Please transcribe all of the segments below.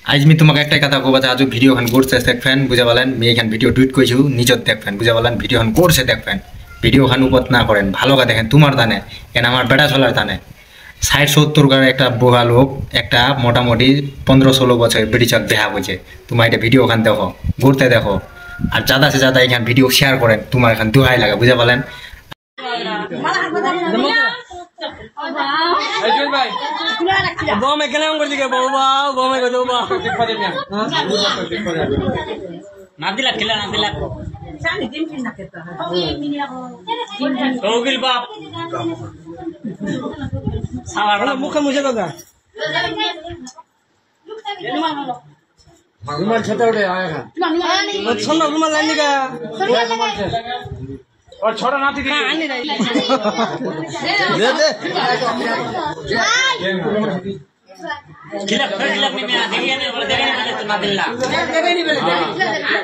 আজ আমি তোমাকে একটা কথা কব আজ ভিডিও খান করছে দেখবেন বুঝে বলেন আমি এখান ভিডিও টুইট করেছি নিজত দেখবেন বুঝে বলেন ভিডিও খান করছে দেখবেন ভিডিও খান উপত না করেন ভালো কথা দেখেন তোমার দানে কেন আমার বেটা চলার দানে ৬০-৭০ গার একটা বুড়া লোক একটা মোটামুটি ১৫-১৬ বছর বেটিচক দেখা হয়েছে তোমার এটা ভিডিও খান দেখো ঘুরতে দেখো আর যাদা সে যাদা এখান ভিডিও শেয়ার করেন তোমার এখান দোহাই লাগে বুঝে বলেন মুখে মুছে দাদা रुमाल छटा उठे आएगा सुनो रुमाल लाने का और छोटा नाती की आने रही दे दे खिला में आ देखिए ने बोले देखने वाले तो ना दिल्ला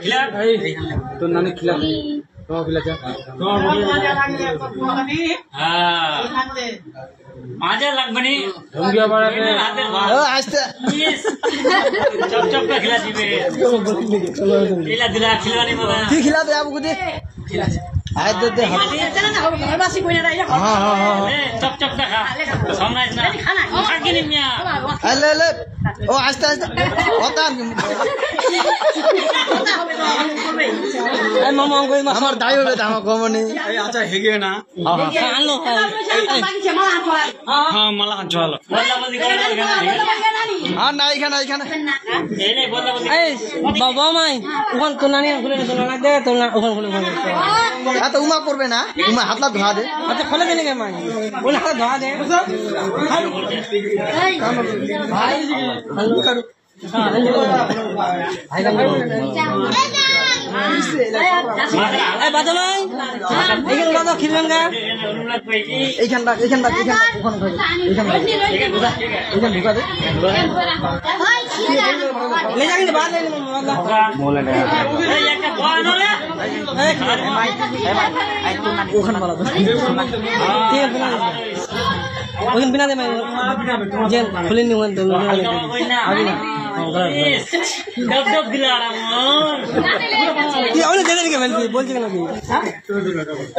खिला तो नानी खिला तो खिला जा हां माझ्या लागबणी ढोंगिया बाळा के ओ आस्ते चप चप का खिला दिबे खिला दिला खिलवानी बाबा की खिला दे आपको दे खिला आय दे दे चला ना बासी कोई ना हां हां हां चप चप का खा समझ ना खा के निया ले ले ओ आस्ते आस्ते होता ए मामा कोई আমার দাই হবে তো আমার কমনি এই আচ্ছা হেগে না हां हां আনলো हां মালা খান চলো বললা বলি हां না এখানে এখানে এই নে বললা বলি এই বাবা মাই ওখান তো নানি খুলে না দে তো না ওখান খুলে আ তো উমা করবে না উমা হাতলা ধোয়া দে আচ্ছা খুলে দেনে কে মাই ওলা হাত ধোয়া দে ভাই হ্যালো করো এই বাদল ভাই এখানে বাদল খিলবেন গা এইখানটা এইখানটা ওখানে এইখানে এইখানে ঢুকা দে ले जाएंगे बाहर ले मोले ने এই একটা কোন হলে এই ওখানে বলা ঠিক আছে ওখানে বিনা দে मैं যে খুলে নি ওখানে দল আগে না डब डब दिला रहा ये और दे देंगे मैं बोल के ना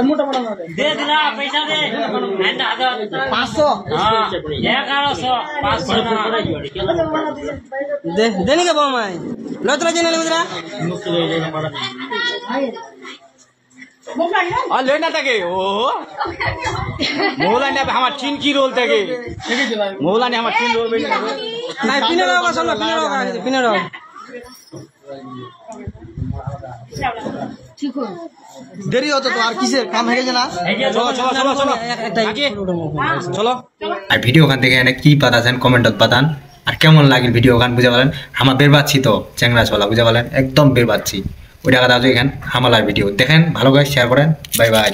मोटा मोटा दे दिला पैसा दे एंड आधा 500 हां 1100 500 दे देने के बाबा मैं लोतरा जने लेमरा আর লই না থাকে ও মৌলানি আমার চিন কি রোল থাকে মৌলানি আমার চিন রোল বেশি না পিনে রাও বসো না পিনে রাও ঠিক আছে দেরি হতো তো আর কিসের কাম হয়ে গেছে না চলো চলো চলো চলো চলো আর ভিডিও খান থেকে এনে কি পাতাছেন কমেন্টত পাতান আর কেমন লাগে ভিডিও খান বুঝে বলেন আমার বের বাচ্ছি তো চ্যাংড়া চলা বুঝে বলেন একদম বের বাচ্ছি ওই টাকা দাও এখান হামালার ভিডিও দেখেন ভালো করে শেয়ার করেন বাই বাই